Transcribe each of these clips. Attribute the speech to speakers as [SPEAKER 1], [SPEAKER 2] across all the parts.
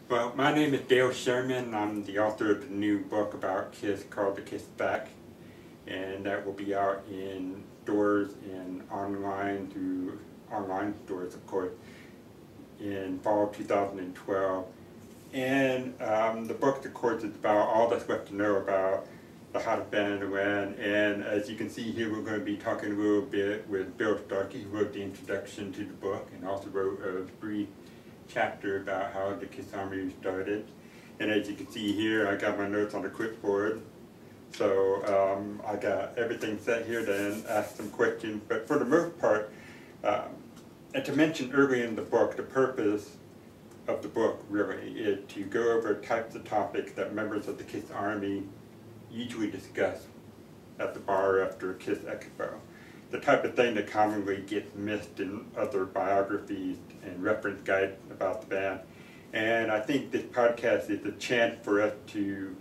[SPEAKER 1] Well, my name is Dale Sherman. I'm the author of the new book about Kiss called The Kiss Back, and that will be out in stores and online through online stores, of course, in fall 2012. And the book, of course, is about all that's left to know about the hottest band in the land. And as you can see here, we're going to be talking a little bit with Bill Starkey, who wrote the introduction to the book and also wrote a brief chapter about how the Kiss Army started. And as you can see here, I got my notes on the clipboard. So I got everything set here to ask some questions. But for the most part, and to mention early in the book, the purpose of the book really is to go over types of topics that members of the Kiss Army usually discuss at the bar after a Kiss Expo. The type of thing that commonly gets missed in other biographies and reference guides about the band. And I think this podcast is a chance for us to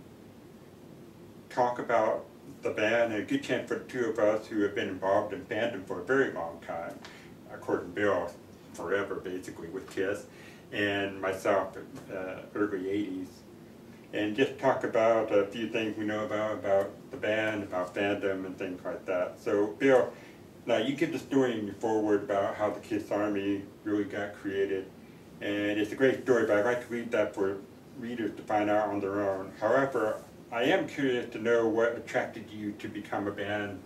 [SPEAKER 1] talk about the band, and a good chance for the two of us who have been involved in fandom for a very long time. Of course, Bill forever basically with Kiss, and myself early 80s. And just talk about a few things we know about the band, about fandom and things like that. So Bill, now you give the story in your foreword about how the Kiss Army really got created. And it's a great story, but I'd like to leave that for readers to find out on their own. However, I am curious to know what attracted you to become a fan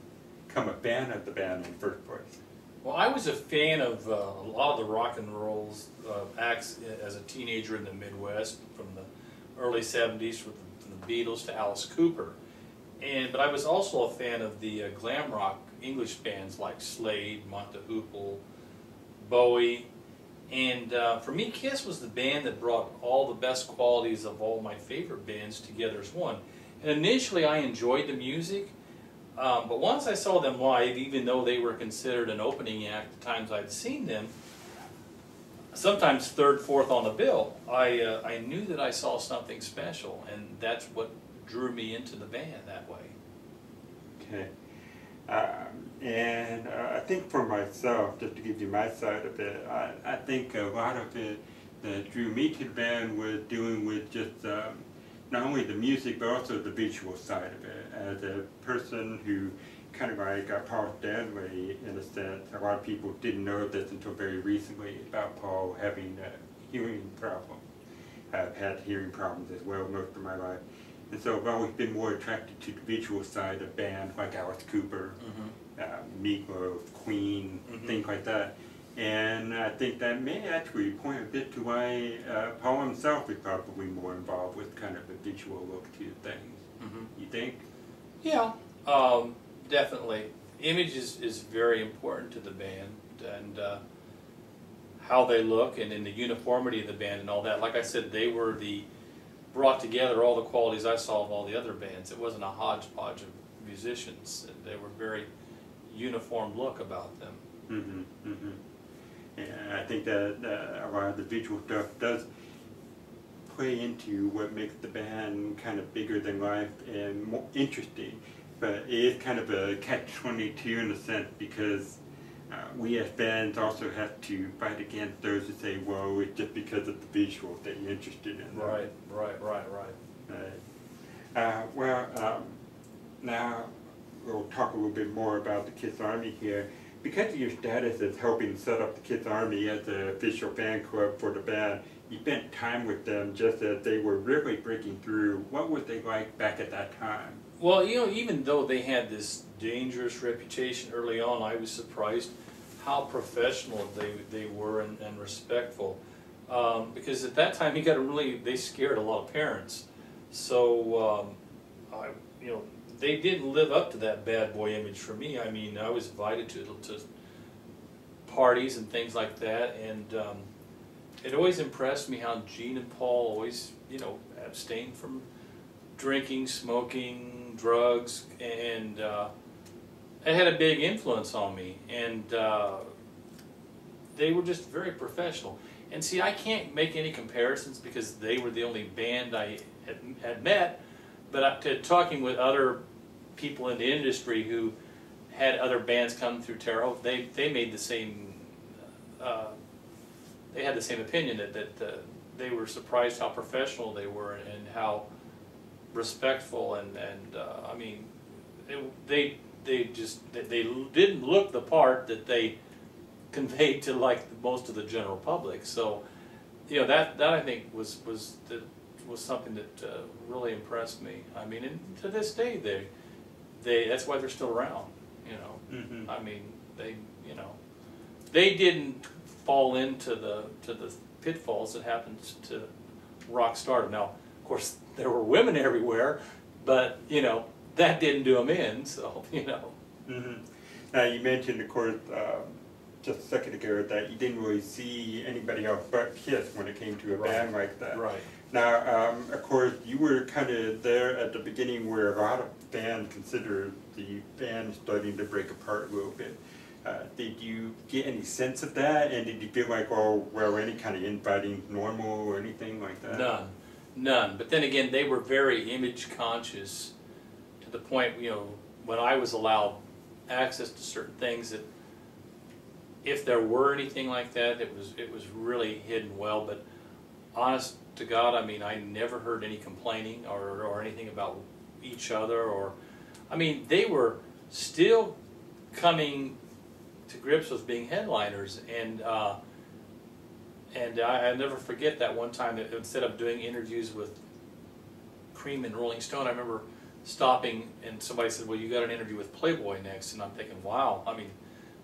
[SPEAKER 1] of the band in the first place.
[SPEAKER 2] Well, I was a fan of a lot of the rock and roll acts as a teenager in the Midwest, from the early 70s, from the Beatles to Alice Cooper. But I was also a fan of the glam rock English bands like Slade, Mott the Hoople, Bowie. And for me, Kiss was the band that brought all the best qualities of all my favorite bands together as one. And initially I enjoyed the music, but once I saw them live, even though they were considered an opening act the times I'd seen them, sometimes third, fourth on the bill, I knew that I saw something special, and that's what drew me into the band that way.
[SPEAKER 1] Okay. I think for myself, just to give you my side of it, I think a lot of it that drew me to the band was dealing with just not only the music but also the visual side of it. As a person who kind of like Paul Stanley, in a sense, a lot of people didn't know this until very recently about Paul having a hearing problem. I've had hearing problems as well most of my life. And so I've always been more attracted to the visual side of bands like Alice Cooper, Meatloaf, Queen, things like that. And I think that may actually point a bit to why Paul himself is probably more involved with kind of a visual look to things. You think?
[SPEAKER 2] Yeah, definitely. Image is very important to the band, and how they look, and in the uniformity of the band and all that. Like I said, they were brought together all the qualities I saw of all the other bands. It wasn't a hodgepodge of musicians. They were very uniform look about them.
[SPEAKER 1] And I think that a lot of the visual stuff does play into what makes the band kind of bigger than life and more interesting. But it is kind of a catch-22 in a sense, because we as fans also have to fight against those who say, well, it's just because of the visuals that you're interested in.
[SPEAKER 2] Right.
[SPEAKER 1] Now we'll talk a little bit more about the Kiss Army here. Because of your status as helping set up the Kiss Army as the official fan club for the band, you spent time with them just as they were really breaking through. What were they like back at that time?
[SPEAKER 2] Well, you know, even though they had this dangerous reputation early on, I was surprised how professional they were and respectful. Because at that time, they scared a lot of parents. So, they didn't live up to that bad boy image for me. I mean, I was invited to parties and things like that, and it always impressed me how Gene and Paul always, abstained from drinking, smoking, drugs, and it had a big influence on me. And they were just very professional. And see, I can't make any comparisons because they were the only band I had met. But talking with other people in the industry who had other bands come through Terre Haute, they made the same. They had the same opinion that they were surprised how professional they were and how respectful and I mean, they didn't look the part that they conveyed to like most of the general public. So, you know, that I think was something that really impressed me. I mean, and to this day, that's why they're still around. You know, I mean, they didn't fall into the pitfalls that happened to rock stardom. Now, of course, there were women everywhere, but you know that didn't do them in. So you know.
[SPEAKER 1] Now you mentioned, of course, just a second ago that you didn't really see anybody else but Kiss when it came to a band like that.
[SPEAKER 2] Right.
[SPEAKER 1] Now, of course, you were kind of there at the beginning where a lot of bands considered the band starting to break apart a little bit. Did you get any sense of that, and did you feel like, oh, well, any kind of infighting normal or anything like that?
[SPEAKER 2] None. But then again, they were very image conscious to the point, you know, when I was allowed access to certain things, that if there were anything like that, it was really hidden well. But honest to God, I mean, I never heard any complaining or anything about each other. Or, I mean, they were still coming to grips with being headliners, and I never forget that one time that instead of doing interviews with Cream and Rolling Stone, I remember stopping and somebody said, "Well, you got an interview with Playboy next," and I'm thinking, "Wow!" I mean,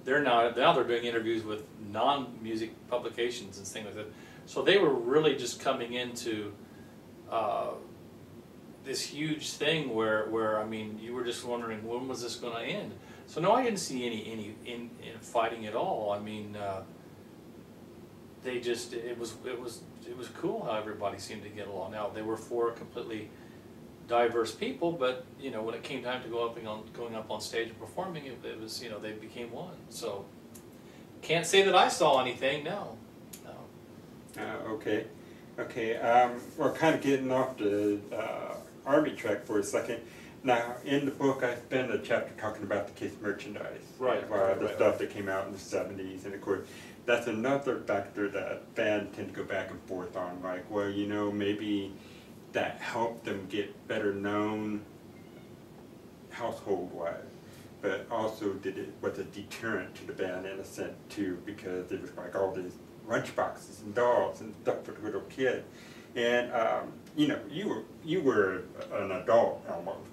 [SPEAKER 2] now they're doing interviews with non-music publications and things like that. So they were really just coming into this huge thing where I mean, you were just wondering when was this going to end. So no, I didn't see any fighting at all. I mean, they just it was cool how everybody seemed to get along. Now they were four completely diverse people, but you know, when it came time to going up on stage and performing, it was, you know, they became one. So can't say that I saw anything. No.
[SPEAKER 1] Okay. We're kind of getting off the Army track for a second. Now, in the book, I spend a chapter talking about the Kiss merchandise.
[SPEAKER 2] Right.
[SPEAKER 1] The stuff that came out in the 70s. And of course, that's another factor that fans tend to go back and forth on. Like, well, you know, maybe that helped them get better known household-wise. But also was a deterrent to the band in a sense, too, because it was like all these lunchboxes and dolls and stuff for the little kid. And, you know, you were an adult almost.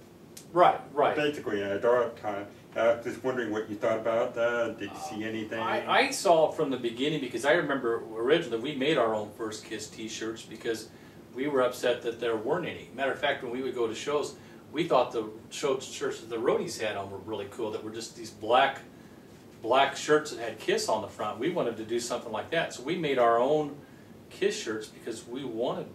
[SPEAKER 2] Right.
[SPEAKER 1] Basically an adult time. I was just wondering what you thought about that. Did you see anything?
[SPEAKER 2] I saw it from the beginning, because I remember originally we made our own first Kiss t-shirts because we were upset that there weren't any. Matter of fact, when we would go to shows, we thought the shirts that the roadies had on were really cool, that were just these black shirts that had Kiss on the front. We wanted to do something like that, so we made our own Kiss shirts because we wanted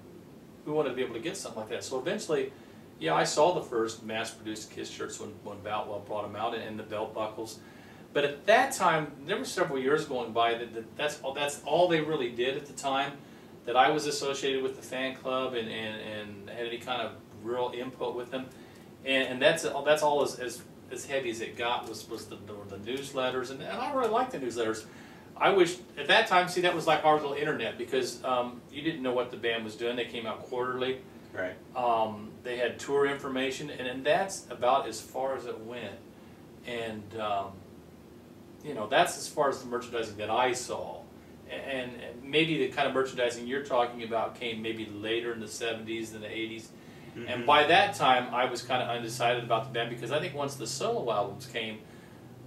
[SPEAKER 2] to be able to get something like that. So eventually, yeah, I saw the first mass-produced Kiss shirts when Boutwell brought them out, and the belt buckles. But at that time, there were several years going by that's all they really did at the time. That I was associated with the fan club and had any kind of real input with them, and that's all as heavy as it got was the newsletters, and I really liked the newsletters. I wish at that time, see, that was like our little internet, because you didn't know what the band was doing. They came out quarterly.
[SPEAKER 1] Right.
[SPEAKER 2] They had tour information, and that's about as far as it went. And you know, that's as far as the merchandising that I saw. And maybe the kind of merchandising you're talking about came maybe later in the 70s than the 80s. Mm-hmm. And by that time, I was kind of undecided about the band, because I think once the solo albums came,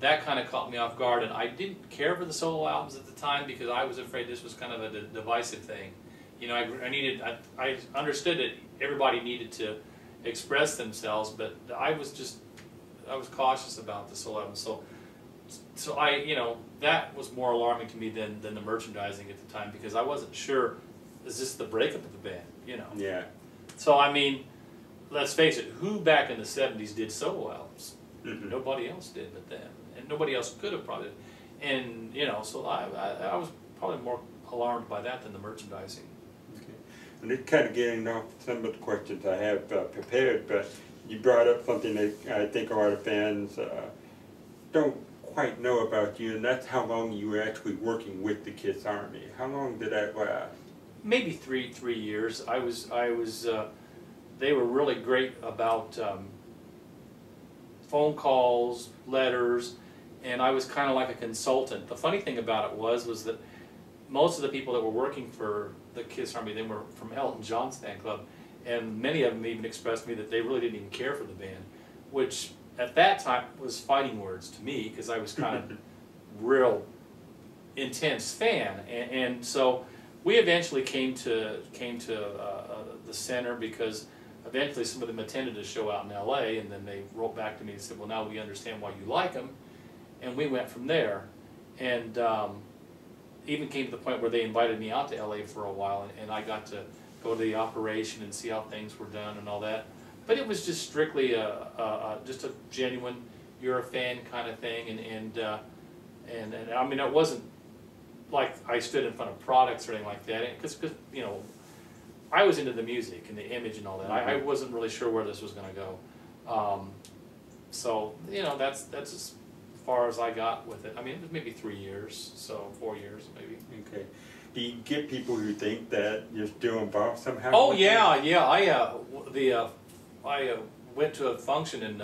[SPEAKER 2] that kind of caught me off guard. And I didn't care for the solo albums at the time because I was afraid this was kind of a divisive thing. You know, I understood that everybody needed to express themselves, but I was cautious about the solo albums. So I, you know, that was more alarming to me than the merchandising at the time, because I wasn't sure, is this the breakup of the band, you know?
[SPEAKER 1] Yeah.
[SPEAKER 2] So, I mean, let's face it, who back in the 70s did solo albums? Mm-hmm. Nobody else did but them. And nobody else could have probably. And, you know, so I was probably more alarmed by that than the merchandising.
[SPEAKER 1] Okay. And it's kind of getting off some of the questions I have prepared, but you brought up something that I think a lot of fans don't quite know about you, and that's how long you were actually working with the Kiss Army. How long did that last?
[SPEAKER 2] maybe three years. They were really great about phone calls, letters, and I was kind of like a consultant. The funny thing about it was that most of the people that were working for the Kiss Army, they were from Elton John's fan club, and many of them even expressed to me that they really didn't even care for the band, which at that time was fighting words to me, because I was kind of real intense fan, and so we eventually came to the center, because eventually some of them attended a show out in LA, and then they wrote back to me and said, well, now we understand why you like them, and we went from there, and even came to the point where they invited me out to LA for a while, and I got to go to the operation and see how things were done and all that. But it was just strictly just a genuine, you're a fan kind of thing, and I mean, it wasn't like I stood in front of products or anything like that, because you know, I was into the music and the image and all that. I wasn't really sure where this was going to go. So you know, that's as far as I got with it. I mean, it was maybe 3 years, so 4 years maybe.
[SPEAKER 1] Okay. Do you get people who think that you're still involved somehow?
[SPEAKER 2] Oh yeah, yeah. I went to a function, and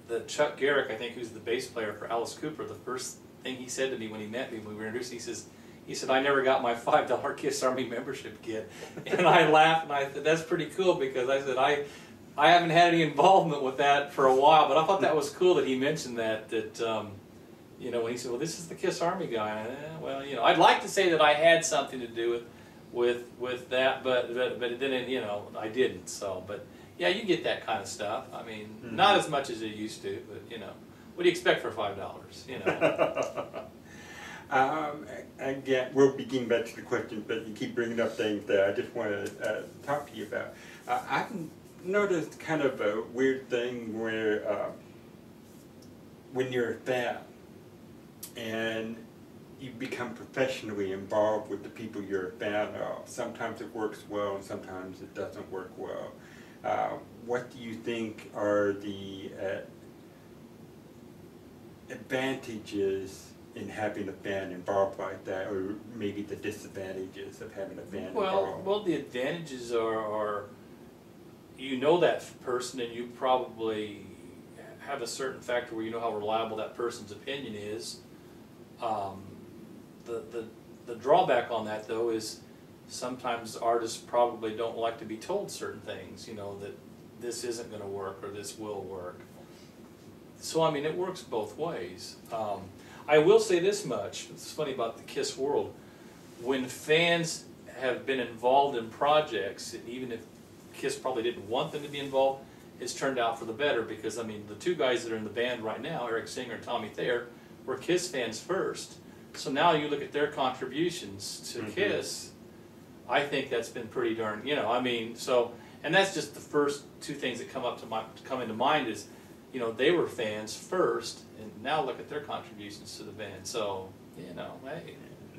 [SPEAKER 2] the Chuck Garrick, I think, who's the bass player for Alice Cooper. The first thing he said to me when he met me, when we were introduced, he said, I never got my $5 Kiss Army membership kit. And I laughed, and I said, that's pretty cool, because I said, I haven't had any involvement with that for a while, but I thought that was cool that he mentioned that you know, when he said, well, this is the Kiss Army guy. Well, you know, I'd like to say that I had something to do with that, but then, you know, I didn't. So, but yeah, you get that kind of stuff. I mean, not as much as you used to, but you know, what do you expect for $5? You know.
[SPEAKER 1] Again, we'll be getting back to the questions, but you keep bringing up things that I just want to talk to you about. I've noticed kind of a weird thing where when you're a fan and you become professionally involved with the people you're a fan of, sometimes it works well and sometimes it doesn't work well. What do you think are the advantages in having a fan involved like that, or maybe the disadvantages of having a fan involved?
[SPEAKER 2] Well, the advantages are you know that person, and you probably have a certain factor where you know how reliable that person's opinion is. The drawback on that, though, is sometimes artists probably don't like to be told certain things, you know, that this isn't going to work or this will work. So, I mean, it works both ways. I will say this much, it's funny about the KISS world, when fans have been involved in projects, even if KISS probably didn't want them to be involved, it's turned out for the better, because, I mean, the two guys that are in the band right now, Eric Singer and Tommy Thayer, were KISS fans first. So now you look at their contributions to KISS, I think that's been pretty darn, you know, I mean, so, and that's just the first two things that come into mind is, you know, they were fans first, and now look at their contributions to the band. So, you know, hey.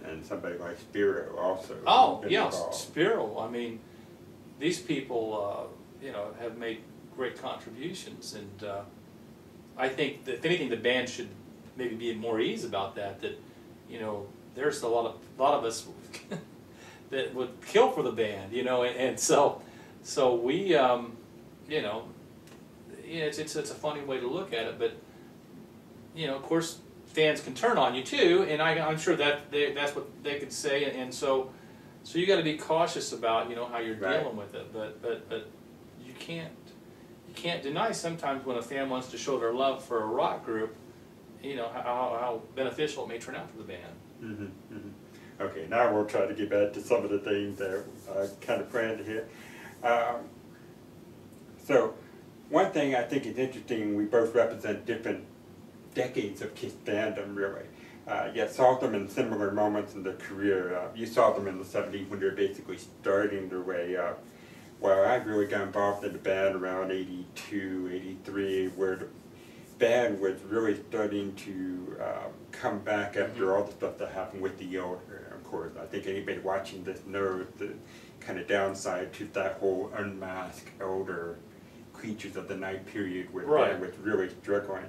[SPEAKER 1] And somebody like Spiro also.
[SPEAKER 2] Oh, yeah, Spiro. I mean, these people, you know, have made great contributions, and I think that if anything, the band should maybe be at more ease about that. That, you know, there's a lot of us that would kill for the band, you know, and so we, you know, it's a funny way to look at it, but you know, of course, fans can turn on you too, and I'm sure that that's what they could say, and so you got to be cautious about, you know, how you're dealing with it, but you can't deny sometimes when a fan wants to show their love for a rock group, you know, how beneficial it may turn out for the band.
[SPEAKER 1] Okay, now we'll try to get back to some of the things that I kind of planned here. So, one thing I think is interesting, we both represent different decades of KISS fandom, really. Yet saw them in similar moments in their career. You saw them in the 70s when they were basically starting their way up. Well, I really got involved in the band around 82, 83, where the band was really starting to come back after all the stuff that happened with the Elder. Of course, I think anybody watching this knows the kind of downside to that whole unmasked Elder Creatures of the Night period where the band was really struggling.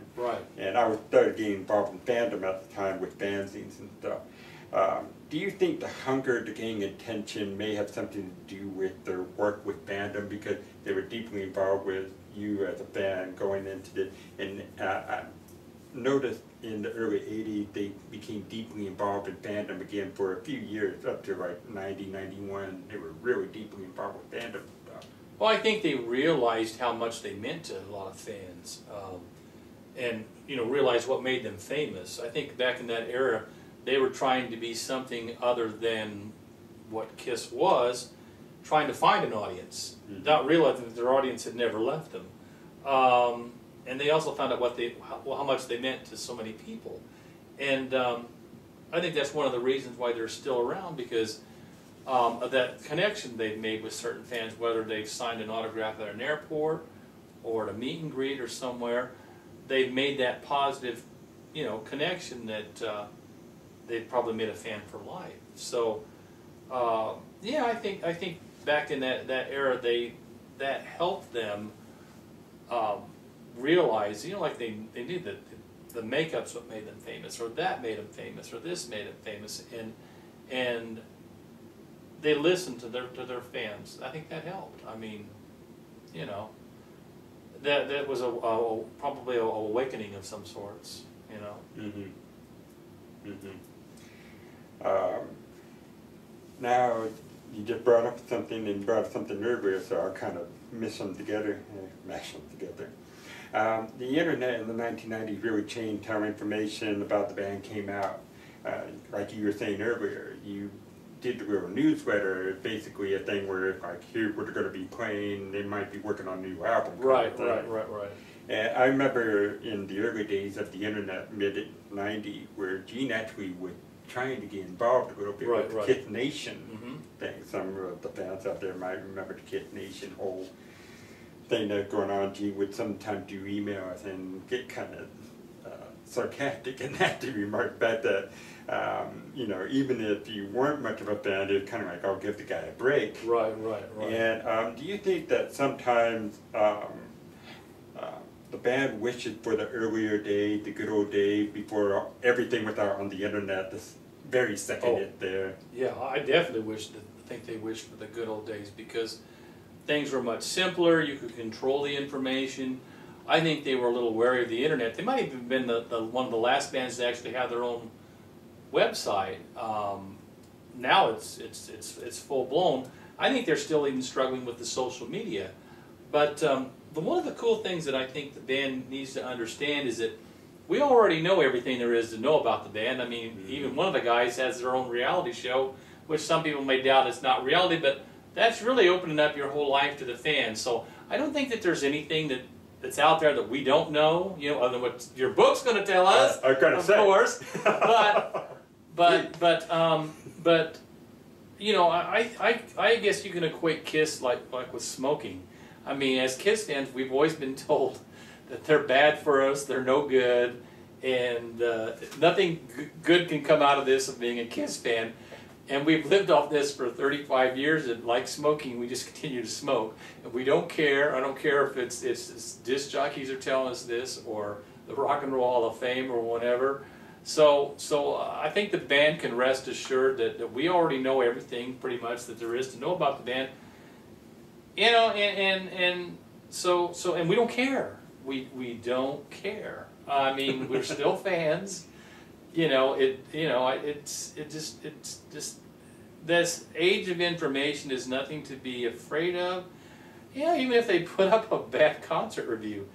[SPEAKER 1] And I was started getting involved in fandom at the time with fanzines and stuff. Do you think the hunger to gain attention may have something to do with their work with fandom, because they were deeply involved with you as a fan going into this? And I noticed in the early 80s they became deeply involved in fandom again for a few years, up to like 90, 91. They were really deeply involved with fandom stuff.
[SPEAKER 2] Well, I think they realized how much they meant to a lot of fans, and realized what made them famous. I think back in that era, they were trying to be something other than what KISS was, trying to find an audience, not realizing that their audience had never left them. And they also found out how much they meant to so many people. And I think that's one of the reasons why they're still around, because of that connection they've made with certain fans, whether they've signed an autograph at an airport or at a meet and greet or somewhere. They've made that positive, connection that they've probably made a fan for life. So, yeah, I think back in that era, that helped them realize, like they knew that the makeup's what made them famous, or that made them famous, or this made them famous, and they listened to their fans. I think that helped. I mean, that was probably a awakening of some sorts.
[SPEAKER 1] Now, you just brought up something and brought up something earlier, so I'll kind of mash them together. The internet in the 1990s really changed how information about the band came out. Like you were saying earlier, you did the little newsletter, basically a thing where, like, here's what they're going to be playing, they might be working on a new album.
[SPEAKER 2] Right.
[SPEAKER 1] And I remember in the early days of the internet, mid-90s, where Gene actually was trying to get involved a little bit with the KISS Nation thing. Some of the fans out there might remember the KISS Nation whole thing that's going on. Gene would sometimes do emails and get kind of sarcastic and have to remark back that, even if you weren't much of a fan, it's kind of like, I'll give the guy a break.
[SPEAKER 2] Right.
[SPEAKER 1] And do you think that sometimes the band wishes for the earlier days, the good old days, before everything was out on the internet, this very second hit there?
[SPEAKER 2] Yeah, I definitely think they wish for the good old days, because things were much simpler. You could control the information. I think they were a little wary of the internet. They might have even been one of the last bands to actually have their own website. Now it's full blown. I think they're still even struggling with the social media. But one of the cool things that I think the band needs to understand is that we already know everything there is to know about the band. I mean, even one of the guys has their own reality show, which some people may doubt it's not reality, but that's really opening up your whole life to the fans. So I don't think that there's anything that's out there that we don't know, other than what your book's going to tell us, of course. But I guess you can equate KISS like with smoking. I mean, as KISS fans, we've always been told that they're bad for us, they're no good, and nothing good can come out of this of being a KISS fan. And we've lived off this for 35 years, and like smoking, we just continue to smoke. And we don't care. I don't care if it's disc jockeys are telling us this, or the Rock and Roll Hall of Fame, or whatever. So I think the band can rest assured that we already know everything pretty much that there is to know about the band. And we don't care. We don't care. I mean, we're still fans. It's just this age of information is nothing to be afraid of. Even if they put up a bad concert review,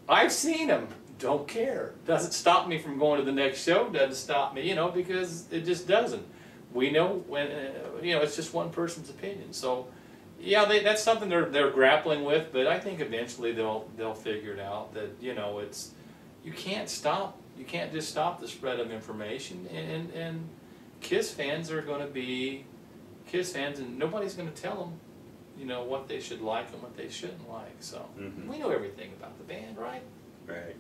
[SPEAKER 2] I've seen them. Don't care. Doesn't stop me from going to the next show. Doesn't stop me, because it just doesn't. We know when, it's just one person's opinion. So, yeah, that's something they're grappling with. But I think eventually they'll figure it out that it's you can't stop. You can't just stop the spread of information, and KISS fans are going to be KISS fans, and nobody's going to tell them, what they should like and what they shouldn't like. So we know everything about the band, right?
[SPEAKER 1] Right.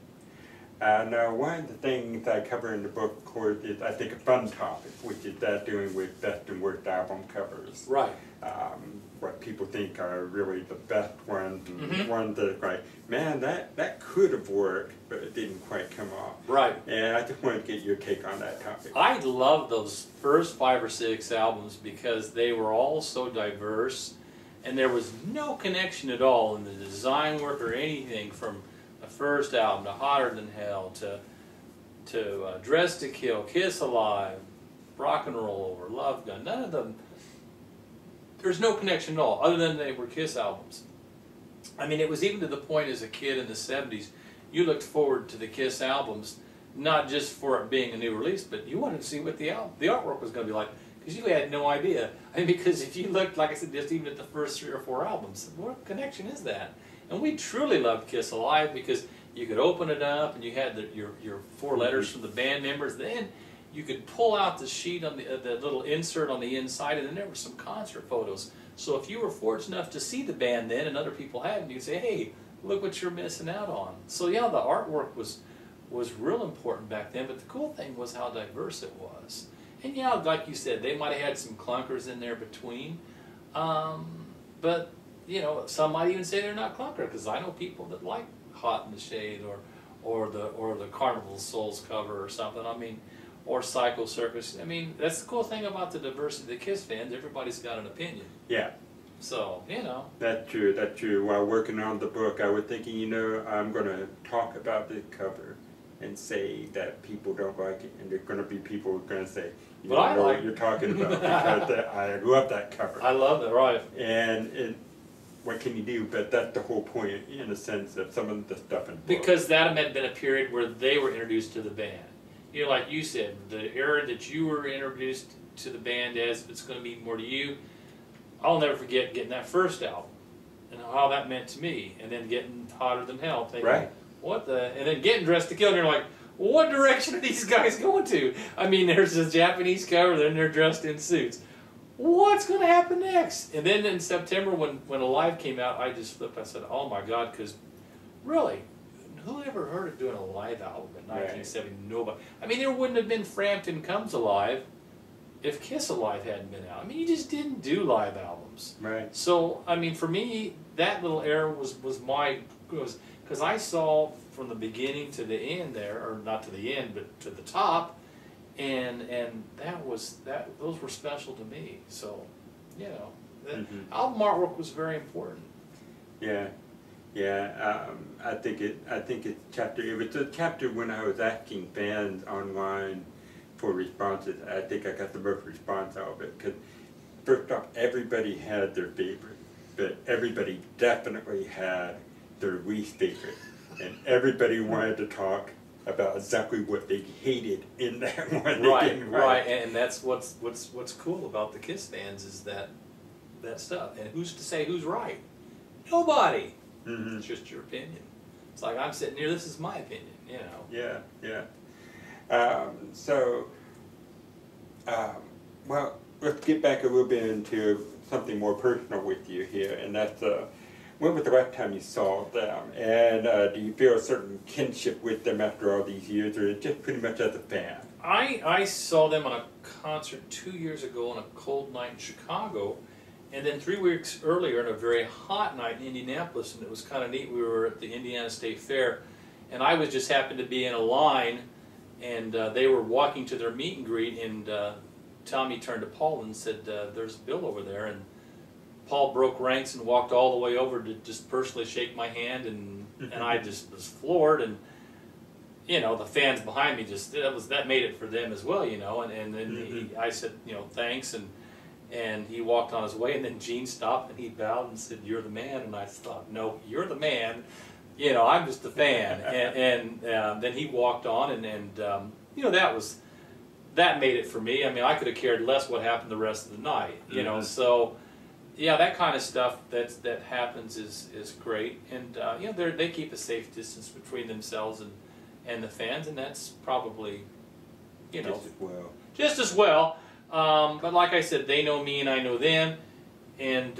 [SPEAKER 1] Now, one of the things I cover in the book, of course, is I think a fun topic, which is that doing with best and worst album covers.
[SPEAKER 2] Right.
[SPEAKER 1] what people think are really the best ones, and
[SPEAKER 2] Mm-hmm.
[SPEAKER 1] ones that are like, man, that could have worked, but it didn't quite come off.
[SPEAKER 2] Right.
[SPEAKER 1] And I just wanted to get your take on that topic.
[SPEAKER 2] I love those first 5 or 6 albums because they were all so diverse, and there was no connection at all in the design work or anything from the first album to Hotter Than Hell to Dress to Kill, Kiss Alive, Rock and Roll Over, Love Gun. None of them. There's no connection at all, other than they were Kiss albums. I mean, it was even to the point as a kid in the 70s, you looked forward to the Kiss albums, not just for it being a new release, but you wanted to see what the artwork was going to be like, because you had no idea. I mean, because if you looked, like I said, just even at the first 3 or 4 albums, what connection is that? And we truly loved Kiss Alive because you could open it up and you had your 4 letters from the band members. Then you could pull out the sheet on the little insert on the inside, and then there were some concert photos. So if you were fortunate enough to see the band then, and other people hadn't, you'd say, "Hey, look what you're missing out on." So yeah, the artwork was real important back then. But the cool thing was how diverse it was. And yeah, like you said, they might have had some clunkers in there between, but you know, some might even say they're not clunker, because I know people that like Hot in the Shade or the Carnival Souls cover or something. I mean, or Psycho Circus. I mean, that's the cool thing about the diversity of the Kiss fans. Everybody's got an opinion.
[SPEAKER 1] Yeah.
[SPEAKER 2] So, you know.
[SPEAKER 1] That's true, that's true. While working on the book, I was thinking, you know, I'm going to talk about the cover and say that people don't like it, and there's going to be people who are going to say, you
[SPEAKER 2] But
[SPEAKER 1] don't
[SPEAKER 2] I
[SPEAKER 1] know
[SPEAKER 2] like
[SPEAKER 1] what you're talking about, because I love that cover.
[SPEAKER 2] I love it, right.
[SPEAKER 1] And what can you do? But that's the whole point, in a sense, of some of the stuff in the book.
[SPEAKER 2] Because that had been a period where they were introduced to the band. You know, like you said, the era that you were introduced to the band as, if it's going to mean more to you, I'll never forget getting that first album and how that meant to me, and then getting Hotter Than Hell, thinking,
[SPEAKER 1] right.
[SPEAKER 2] What the, and then getting Dressed to Kill, and you're like, what direction are these guys going to? I mean, there's a Japanese cover, then they're dressed in suits. What's going to happen next? And then in September, when Alive came out, I just flipped. I said, oh my God, because really, who ever heard of doing a live album in 1970? Right. Nobody. I mean, there wouldn't have been Frampton Comes Alive if Kiss Alive hadn't been out. I mean, you just didn't do live albums.
[SPEAKER 1] Right.
[SPEAKER 2] So, I mean, for me, that little era was because I saw from the beginning to the end there, or not to the end, but to the top, and those were special to me. So, you know, the album artwork was very important.
[SPEAKER 1] Yeah. Yeah, I think it's chapter. It was a chapter when I was asking fans online for responses. I think I got the most response out of it, because first off, everybody had their favorite, but everybody definitely had their least favorite, and everybody wanted to talk about exactly what they hated in that one.
[SPEAKER 2] Right, and that's what's cool about the Kiss fans is that stuff. And who's to say who's right? Nobody. It's just your opinion. It's like, I'm sitting here, this is my opinion, you know.
[SPEAKER 1] Yeah, yeah. Well, let's get back a little bit into something more personal with you here, and that's, when was the last time you saw them? And do you feel a certain kinship with them after all these years, or just pretty much as a fan?
[SPEAKER 2] I saw them on a concert 2 years ago on a cold night in Chicago. And then 3 weeks earlier, on a very hot night in Indianapolis, and it was kind of neat. We were at the Indiana State Fair, and I was just happened to be in a line, and they were walking to their meet and greet, and Tommy turned to Paul and said, "There's Bill over there." And Paul broke ranks and walked all the way over to just personally shake my hand, and I just was floored. And you know, the fans behind me just that made it for them as well, you know. And then I said, you know, thanks, and he walked on his way, and then Gene stopped and he bowed and said, "You're the man." And I thought, no, you're the man. You know, I'm just a fan. and then he walked on, and you know, that made it for me. I mean, I could have cared less what happened the rest of the night. You know, so yeah, that kind of stuff that happens is great. And you know, they keep a safe distance between themselves and the fans, and that's probably, you know, just as well. But like I said, they know me and I know them, and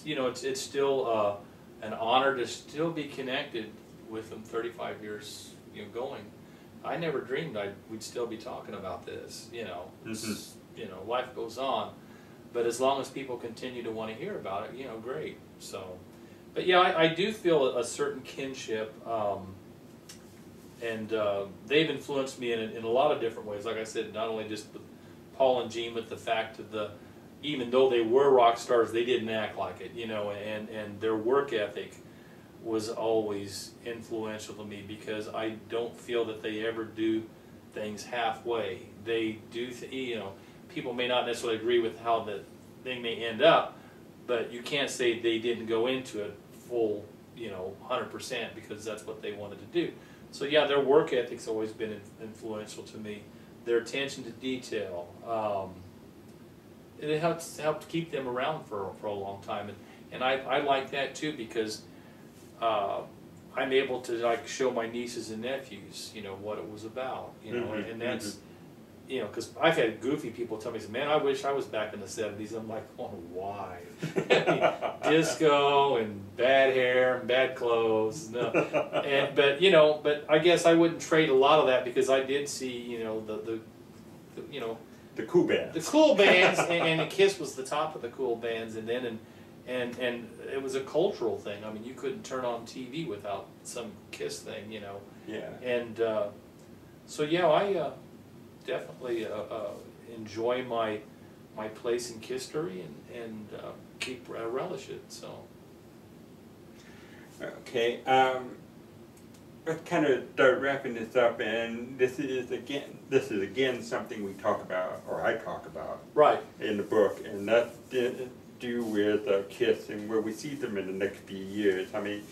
[SPEAKER 2] you know, it's still an honor to still be connected with them 35 years, you know, going. I never dreamed we'd still be talking about this, you know. You know, life goes on, But as long as people continue to want to hear about it, you know, great. So, but yeah, I do feel a certain kinship, and they've influenced me in a lot of different ways. Like I said, not only just with Paul and Gene, with the fact of even though they were rock stars, they didn't act like it, you know, and their work ethic was always influential to me, because I don't feel that they ever do things halfway. They do, you know, people may not necessarily agree with how the thing may end up, but you can't say they didn't go into it full, you know, 100%, because that's what they wanted to do. So yeah, their work ethic's always been influential to me. Their attention to detail, it helped keep them around for a long time, and I like that too, because I'm able to like show my nieces and nephews, you know, what it was about, you know, and that's, you know, because I've had goofy people tell me, man, I wish I was back in the 70s. I'm like, oh, why? Disco and bad hair and bad clothes. No. But, you know, but I guess I wouldn't trade a lot of that, because I did see, you know, the you know,
[SPEAKER 1] the cool bands.
[SPEAKER 2] The cool bands, and Kiss was the top of the cool bands, and then and it was a cultural thing. I mean, you couldn't turn on TV without some Kiss thing, you know.
[SPEAKER 1] Yeah.
[SPEAKER 2] And so yeah, I definitely enjoy my place in history, and keep relish it. So.
[SPEAKER 1] Okay. Let's kind of start wrapping this up, and this is again something we talk about, or I talk about,
[SPEAKER 2] right,
[SPEAKER 1] in the book, and that's to do with Kiss and where we see them in the next few years. I mean,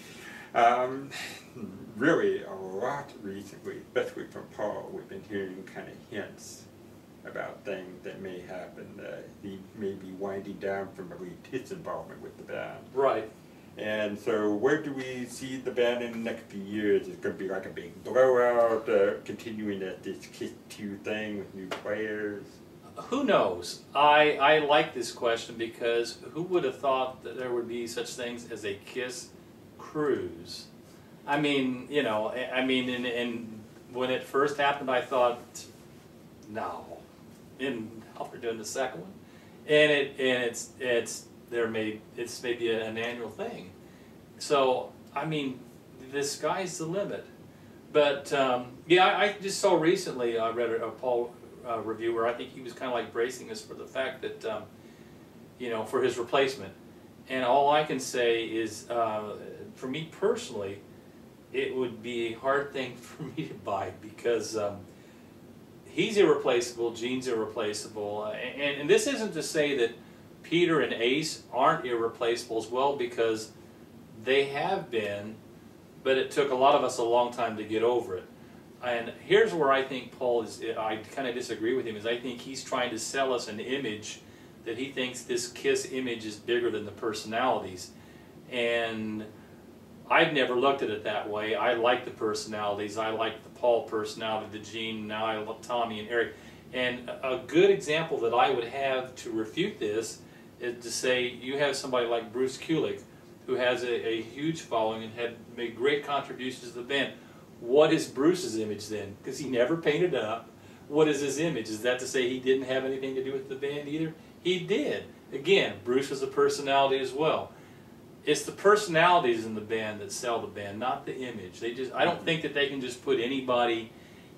[SPEAKER 1] really a lot recently, especially from Paul, we've been hearing kind of hints about things that may happen. He may be winding down from at least his involvement with the band.
[SPEAKER 2] right.
[SPEAKER 1] And so where do we see the band in the next few years? Is it going to be like a big blowout, continuing at this Kiss 2 thing with new players?
[SPEAKER 2] Who knows? I like this question, because who would have thought that there would be such things as a Kiss cruise? I mean, you know, I mean, and when it first happened, I thought, no. And now we're doing the second one, and it's maybe an annual thing. So I mean, the sky's the limit. But yeah, I just saw recently, I read a Paul review where I think he was kind of like bracing us for the fact that you know, for his replacement. And all I can say is, for me personally, it would be a hard thing for me to buy, because he's irreplaceable, Gene's irreplaceable, and this isn't to say that Peter and Ace aren't irreplaceable as well, because they have been, but it took a lot of us a long time to get over it. And here's where I think Paul is, I kind of disagree with him, is I think he's trying to sell us an image that he thinks this Kiss image is bigger than the personalities. And I've never looked at it that way. I like the personalities. I like the Paul personality, the Gene, now I love Tommy and Eric. And a good example that I would have to refute this is to say you have somebody like Bruce Kulick, who has a huge following and had made great contributions to the band. What is Bruce's image then? Because he never painted up. What is his image? Is that to say he didn't have anything to do with the band either? He did. Again, Bruce was a personality as well. It's the personalities in the band that sell the band, not the image. I don't think that they can just put anybody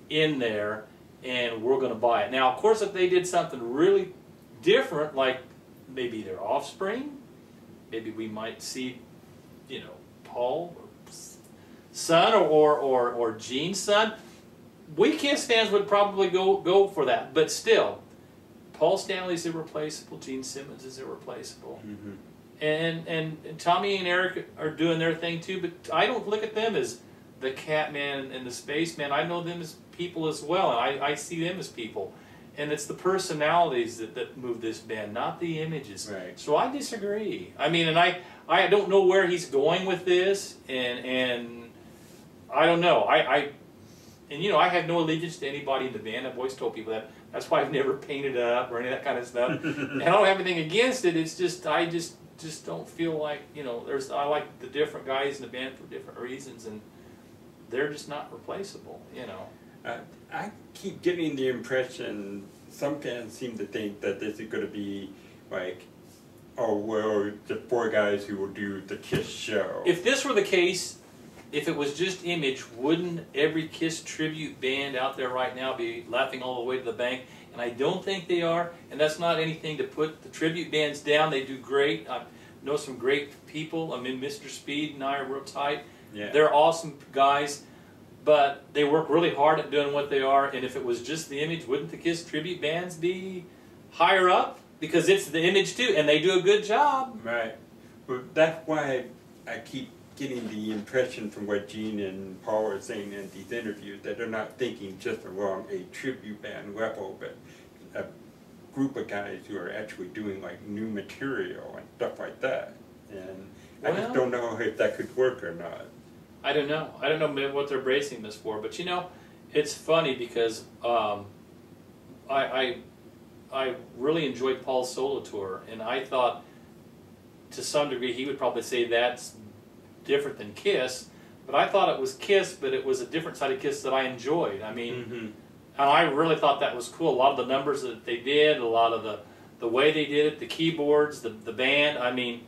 [SPEAKER 2] in there and we're going to buy it. Now, of course, if they did something really different, like maybe their Offspring, maybe we might see, you know, Paul son or Gene's son. We Kiss fans would probably go for that, but still, Paul Stanley's irreplaceable. Gene Simmons is irreplaceable. Mm-hmm. And Tommy and Eric are doing their thing too, but I don't look at them as the Catman and the Spaceman. I know them as people as well, and I see them as people. And it's the personalities that move this band, not the images.
[SPEAKER 1] Right.
[SPEAKER 2] So I disagree. I mean, and I don't know where he's going with this, and I don't know. And you know, I have no allegiance to anybody in the band. I've always told people that. That's why I've never painted up or any of that kind of stuff. And I don't have anything against it. It's just I just don't feel like, you know, I like the different guys in the band for different reasons, and they're just not replaceable, you know.
[SPEAKER 1] I keep getting the impression some fans seem to think that this is going to be like, oh, well, the 4 guys who will do the KISS show.
[SPEAKER 2] If this were the case, if it was just Image, wouldn't every KISS tribute band out there right now be laughing all the way to the bank? And I don't think they are, and that's not anything to put the tribute bands down. They do great. I know some great people. I mean, Mr. Speed and I are real tight.
[SPEAKER 1] Yeah.
[SPEAKER 2] They're awesome guys, but they work really hard at doing what they are, and if it was just the Image, wouldn't the KISS tribute bands be higher up? Because it's the Image too, and they do a good job.
[SPEAKER 1] Right. But that's why I keep getting the impression from what Gene and Paul are saying in these interviews that they're not thinking just along a tribute band level, but a group of guys who are actually doing like new material and stuff like that. And I just don't know if that could work or not.
[SPEAKER 2] I don't know. I don't know what they're bracing this for, but you know, it's funny because I really enjoyed Paul's solo tour, and I thought to some degree he would probably say that's different than KISS, but I thought it was KISS, but it was a different side of KISS that I enjoyed. I mean, and I really thought that was cool. A lot of the numbers that they did, a lot of the way they did it, the keyboards, the band. I mean,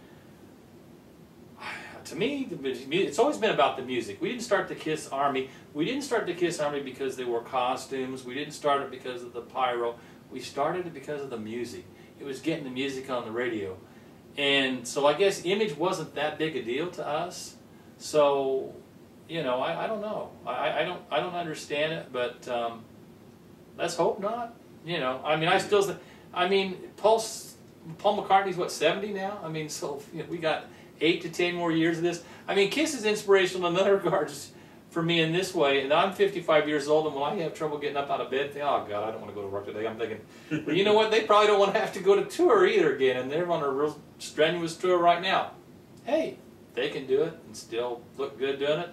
[SPEAKER 2] to me, it's always been about the music. We didn't start the KISS Army. We didn't start the KISS Army because they wore costumes. We didn't start it because of the pyro. We started it because of the music. It was getting the music on the radio. And so I guess Image wasn't that big a deal to us. So, you know, I don't know. I don't understand it, but let's hope not. You know, I mean, Paul McCartney's what, 70 now? I mean, so you know, we got 8 to 10 more years of this. I mean, KISS is inspirational in other regards for me in this way, and I'm 55 years old, and when I have trouble getting up out of bed, oh God, I don't want to go to work today. I'm thinking, well, you know what? They probably don't want to have to go to tour either again, and they're on a real strenuous tour right now. Hey, they can do it and still look good doing it.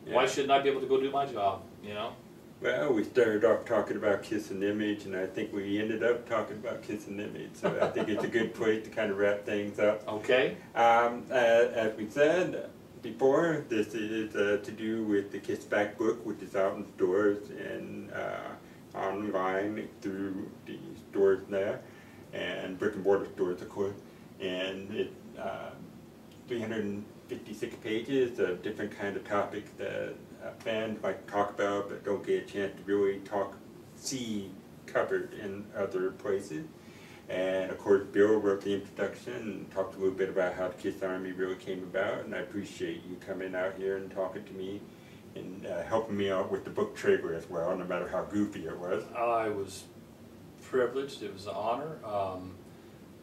[SPEAKER 2] Yeah. Why shouldn't I be able to go do my job? You know.
[SPEAKER 1] Well, we started off talking about KISS and Image, and I think we ended up talking about KISS and Image. So I think it's a good place to kind of wrap things up.
[SPEAKER 2] Okay.
[SPEAKER 1] As we said before, this is to do with the KISS Back book, which is out in stores and online through the stores there, and brick and mortar stores, of course. And it's 356 pages of different kind of topics that fans might talk about but don't get a chance to really see covered in other places. And of course Bill wrote the introduction and talked a little bit about how the KISS Army really came about, and I appreciate you coming out here and talking to me and helping me out with the book trailer as well, no matter how goofy it was.
[SPEAKER 2] I was privileged. It was an honor.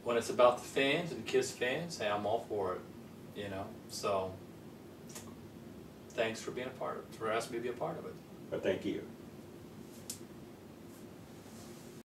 [SPEAKER 2] When it's about the fans and KISS fans, hey, I'm all for it, you know. So thanks for being for asking me to be a part of it.
[SPEAKER 1] But thank you.